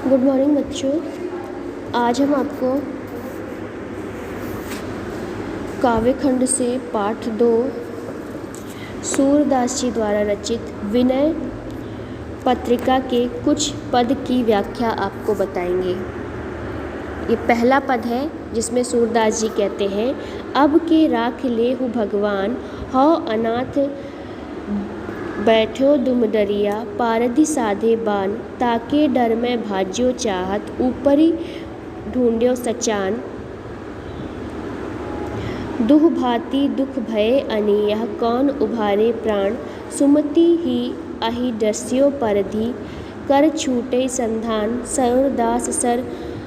Good morning बच्चों। आज हम आपको काव्य खंड से पाठ 2 सूरदास जी द्वारा रचित विनय पत्रिका के कुछ पद की व्याख्या आपको बताएंगे। ये पहला पद है जिसमें सूरदास जी कहते हैं, अब के राख लेहु भगवान हौ अनाथ बैठो दुम दरिया पारधि साधे बान ताके डर में भाज्यो चाहत ऊपरी ढूंढ्यो सचान दुख भांति दुख भय अनियह कौन उभारे प्राण सुमति ही अहि डस्यो परधि कर छूटे संधान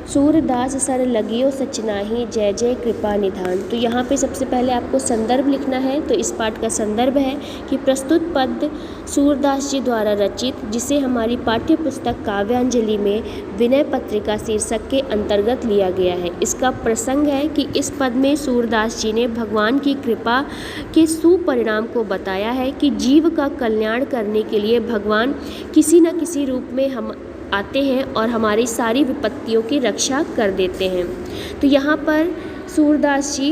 सूरदास सर लगियो सचनाही जय जय कृपा निधान। तो यहाँ पे सबसे पहले आपको संदर्भ लिखना है। तो इस पाठ का संदर्भ है कि प्रस्तुत पद सूरदास जी द्वारा रचित, जिसे हमारी पाठ्य पुस्तक काव्यांजलि में विनय पत्रिका शीर्षक के अंतर्गत लिया गया है। इसका प्रसंग है कि इस पद में सूरदास जी ने भगवान की कृपा के सुपरिणाम को बताया है कि जीव का कल्याण करने के लिए भगवान किसी न किसी रूप में हम आते हैं और हमारी सारी विपत्तियों की रक्षा कर देते हैं। तो यहाँ पर सूरदास जी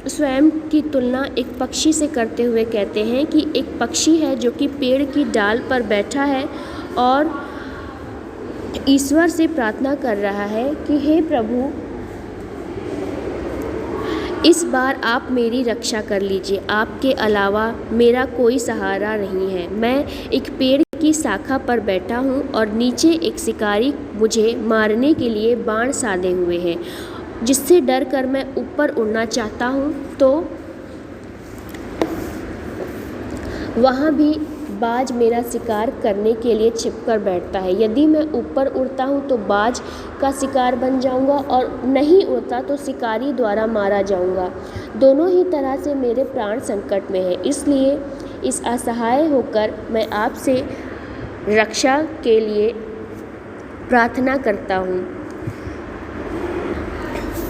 स्वयं की तुलना एक पक्षी से करते हुए कहते हैं कि एक पक्षी है जो कि पेड़ की डाल पर बैठा है और ईश्वर से प्रार्थना कर रहा है कि हे प्रभु, इस बार आप मेरी रक्षा कर लीजिए, आपके अलावा मेरा कोई सहारा नहीं है। मैं एक पेड़ की शाखा पर बैठा हूँ और नीचे एक शिकारी मुझे मारने के लिए बाण साधे हुए हैं, जिससे डर कर मैं ऊपर उड़ना चाहता हूँ तो वहाँ भी बाज मेरा शिकार करने के लिए छिपकर बैठता है। यदि मैं ऊपर उड़ता हूँ तो बाज का शिकार बन जाऊँगा और नहीं उड़ता तो शिकारी द्वारा मारा जाऊँगा। दोनों ही तरह से मेरे प्राण संकट में है, इसलिए इस असहाय होकर मैं आपसे रक्षा के लिए प्रार्थना करता हूँ।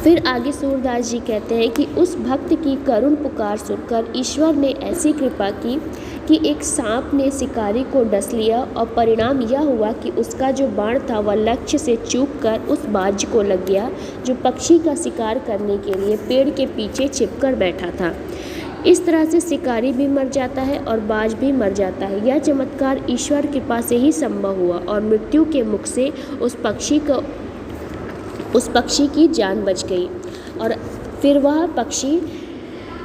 फिर आगे सूरदास जी कहते हैं कि उस भक्त की करुण पुकार सुनकर ईश्वर ने ऐसी कृपा की कि एक सांप ने शिकारी को डस लिया और परिणाम यह हुआ कि उसका जो बाण था वह लक्ष्य से चूक कर उस बाज को लग गया जो पक्षी का शिकार करने के लिए पेड़ के पीछे छिपकर बैठा था। इस तरह से शिकारी भी मर जाता है और बाज भी मर जाता है। यह चमत्कार ईश्वर कृपा से ही संभव हुआ और मृत्यु के मुख से उस पक्षी की जान बच गई और फिर वह पक्षी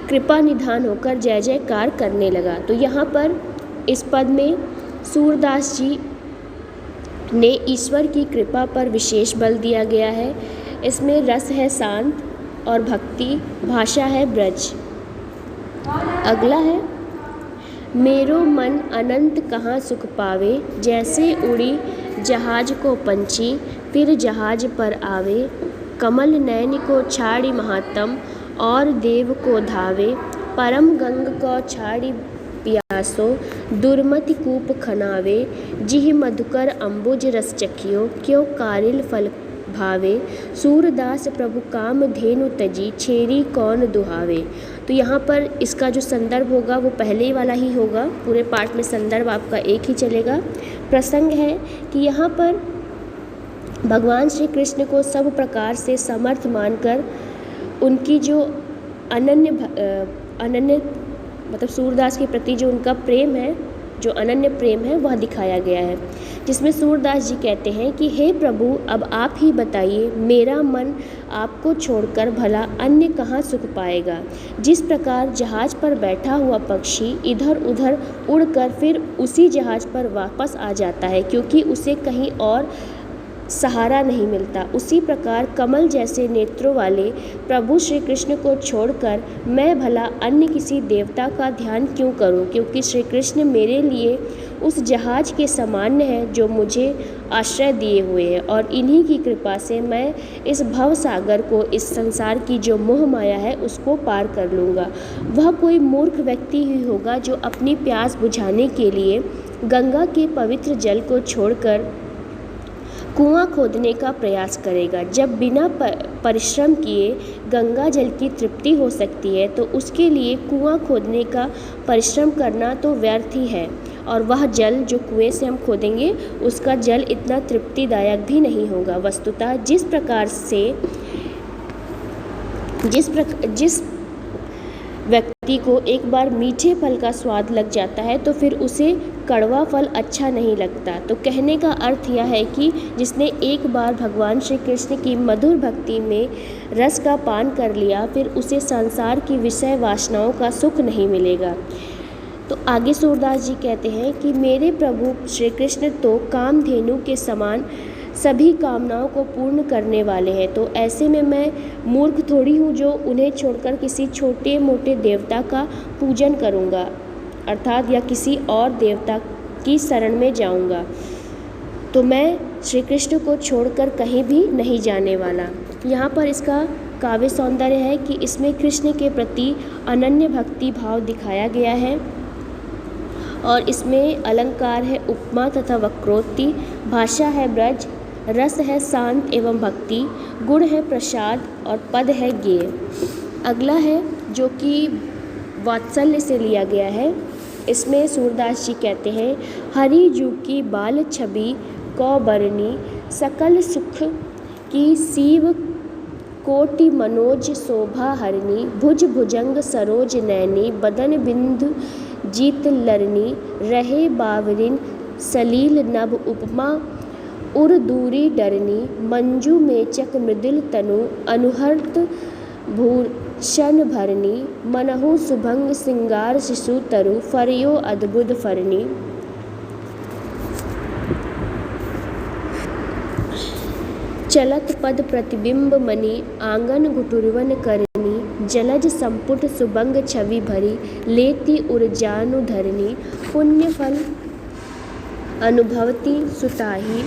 कृपा निधान होकर जय जयकार करने लगा। तो यहाँ पर इस पद में सूरदास जी ने ईश्वर की कृपा पर विशेष बल दिया गया है। इसमें रस है शांत और भक्ति, भाषा है ब्रज। अगला है, मेरो मन अनंत कहाँ सुख पावे, जैसे उड़ी जहाज को पंछी फिर जहाज पर आवे, कमल नैन को छाड़ी महात्म और देव को धावे, परम गंग को छाड़ी प्यासो दुर्मति कूप खनावे, जिह मधुकर अम्बुज रस चखियो क्यों कारिल फल भावे, सूरदास प्रभु काम धेनु तजी छेरी कौन दुहावे। तो यहाँ पर इसका जो संदर्भ होगा वो पहले वाला ही होगा। पूरे पाठ में संदर्भ आपका एक ही चलेगा। प्रसंग है कि यहाँ पर भगवान श्री कृष्ण को सब प्रकार से समर्थ मानकर उनकी जो अनन्य मतलब सूरदास के प्रति जो उनका प्रेम है, जो अनन्य प्रेम है, वह दिखाया गया है। जिसमें सूरदास जी कहते हैं कि हे प्रभु, अब आप ही बताइए, मेरा मन आपको छोड़कर भला अन्य कहाँ सुख पाएगा। जिस प्रकार जहाज पर बैठा हुआ पक्षी इधर उधर उड़कर फिर उसी जहाज पर वापस आ जाता है क्योंकि उसे कहीं और सहारा नहीं मिलता, उसी प्रकार कमल जैसे नेत्रों वाले प्रभु श्री कृष्ण को छोड़कर मैं भला अन्य किसी देवता का ध्यान क्यों करूं, क्योंकि श्री कृष्ण मेरे लिए उस जहाज के समान है जो मुझे आश्रय दिए हुए हैं और इन्हीं की कृपा से मैं इस भव सागर को, इस संसार की जो मोह माया है, उसको पार कर लूँगा। वह कोई मूर्ख व्यक्ति ही होगा जो अपनी प्यास बुझाने के लिए गंगा के पवित्र जल को छोड़कर कुआं खोदने का प्रयास करेगा। जब बिना परिश्रम किए गंगा जल की तृप्ति हो सकती है तो उसके लिए कुआं खोदने का परिश्रम करना तो व्यर्थ ही है और वह जल जो कुएं से हम खोदेंगे उसका जल इतना तृप्तिदायक भी नहीं होगा। वस्तुतः जिस व्यक्ति को एक बार मीठे फल का स्वाद लग जाता है तो फिर उसे कड़वा फल अच्छा नहीं लगता। तो कहने का अर्थ यह है कि जिसने एक बार भगवान श्री कृष्ण की मधुर भक्ति में रस का पान कर लिया फिर उसे संसार की विषय वासनाओं का सुख नहीं मिलेगा। तो आगे सूरदास जी कहते हैं कि मेरे प्रभु श्री कृष्ण तो कामधेनु के समान सभी कामनाओं को पूर्ण करने वाले हैं। तो ऐसे में मैं मूर्ख थोड़ी हूँ जो उन्हें छोड़कर किसी छोटे मोटे देवता का पूजन करूँगा, अर्थात या किसी और देवता की शरण में जाऊँगा। तो मैं श्री कृष्ण को छोड़कर कहीं भी नहीं जाने वाला। यहाँ पर इसका काव्य सौंदर्य है कि इसमें कृष्ण के प्रति अनन्य भक्ति भाव दिखाया गया है और इसमें अलंकार है उपमा तथा वक्रोक्ति, भाषा है ब्रज, रस है शांत एवं भक्ति, गुण है प्रसाद और पद है गेय। अगला है जो कि वात्सल्य से लिया गया है। इसमें सूरदास जी कहते हैं हरि जू की बाल छवि कौबरनी, सकल सुख की सीव कोटि मनोज शोभा हरनी, भुज भुजंग सरोज नैनी, बदन बिंदु जीत लरनी, रहे बावरिन सलील नभ उपमा उर दूरी डरनी, मंजू मेचक मृदुल तनु अनुहर्त भूषण भरनी, मनहु सुभंग सिंगार शिशु तरु फरियो अद्भुत फरनी। चलत पद प्रतिबिंब मणि आंगन घुटुरवन करनी, जलज संपुट सुबंग छवि भरी लेती उर्जानु धरनी, पुण्य फल अनुभवती सुताही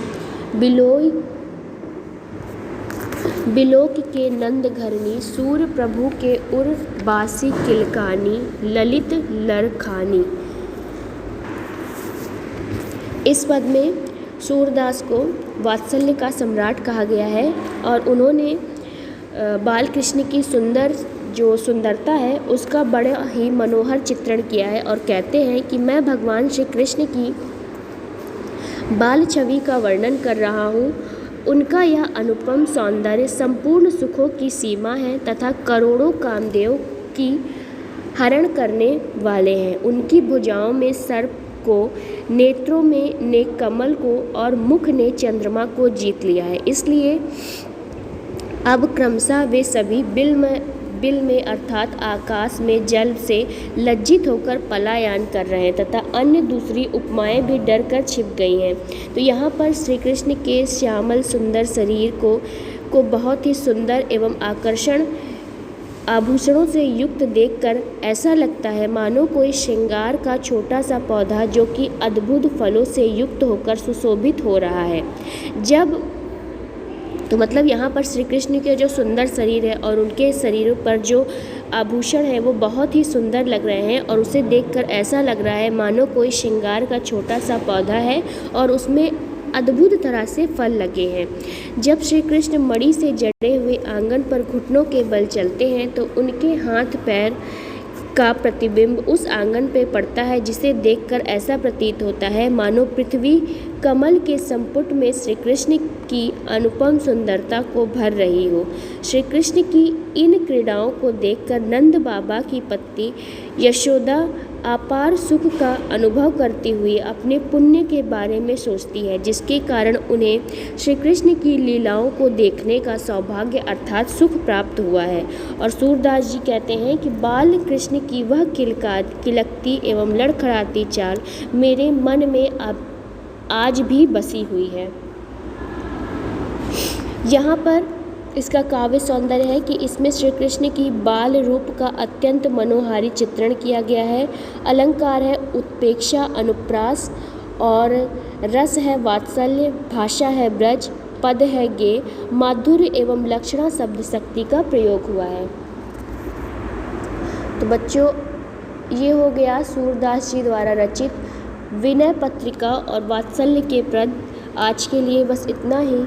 बिलोक के नंद घरनी, सूर प्रभु के उर बासी किलकानी ललित लरखानी। इस पद में सूरदास को वात्सल्य का सम्राट कहा गया है और उन्होंने बाल कृष्ण की सुंदरता है उसका बड़ा ही मनोहर चित्रण किया है और कहते हैं कि मैं भगवान श्री कृष्ण की बाल छवि का वर्णन कर रहा हूँ। उनका यह अनुपम सौंदर्य संपूर्ण सुखों की सीमा है तथा करोड़ों कामदेव की हरण करने वाले हैं। उनकी भुजाओं में सर्प को, नेत्रों में ने कमल को और मुख ने चंद्रमा को जीत लिया है। इसलिए अब क्रमशः वे सभी बिल में अर्थात आकाश में जल से लज्जित होकर पलायन कर रहे हैं तथा अन्य दूसरी उपमाएं भी डर कर छिप गई हैं। तो यहाँ पर श्री कृष्ण के श्यामल सुंदर शरीर को बहुत ही सुंदर एवं आकर्षण आभूषणों से युक्त देखकर ऐसा लगता है मानो कोई श्रृंगार का छोटा सा पौधा जो कि अद्भुत फलों से युक्त होकर सुशोभित हो रहा है। तो मतलब यहाँ पर श्री कृष्ण के जो सुंदर शरीर है और उनके शरीर पर जो आभूषण है वो बहुत ही सुंदर लग रहे हैं और उसे देखकर ऐसा लग रहा है मानो कोई श्रृंगार का छोटा सा पौधा है और उसमें अद्भुत तरह से फल लगे हैं। जब श्री कृष्ण मणि से जड़े हुए आंगन पर घुटनों के बल चलते हैं तो उनके हाथ पैर का प्रतिबिंब उस आंगन पे पड़ता है जिसे देखकर ऐसा प्रतीत होता है मानो पृथ्वी कमल के संपुट में श्री कृष्ण की अनुपम सुंदरता को भर रही हो। श्री कृष्ण की इन क्रीड़ाओं को देखकर नंद बाबा की पत्नी यशोदा अपार सुख का अनुभव करती हुई अपने पुण्य के बारे में सोचती है जिसके कारण उन्हें श्री कृष्ण की लीलाओं को देखने का सौभाग्य अर्थात सुख प्राप्त हुआ है। और सूरदास जी कहते हैं कि बाल कृष्ण की वह किलकती एवं लड़खड़ाती चाल मेरे मन में अब आज भी बसी हुई है। यहाँ पर इसका काव्य सौंदर्य है कि इसमें श्री कृष्ण की बाल रूप का अत्यंत मनोहारी चित्रण किया गया है। अलंकार है उत्प्रेक्षा अनुप्रास और रस है वात्सल्य, भाषा है ब्रज, पद है गेय, माधुर्य एवं लक्षणा शब्द शक्ति का प्रयोग हुआ है। तो बच्चों ये हो गया सूरदास जी द्वारा रचित विनय पत्रिका और वात्सल्य के पद। आज के लिए बस इतना ही।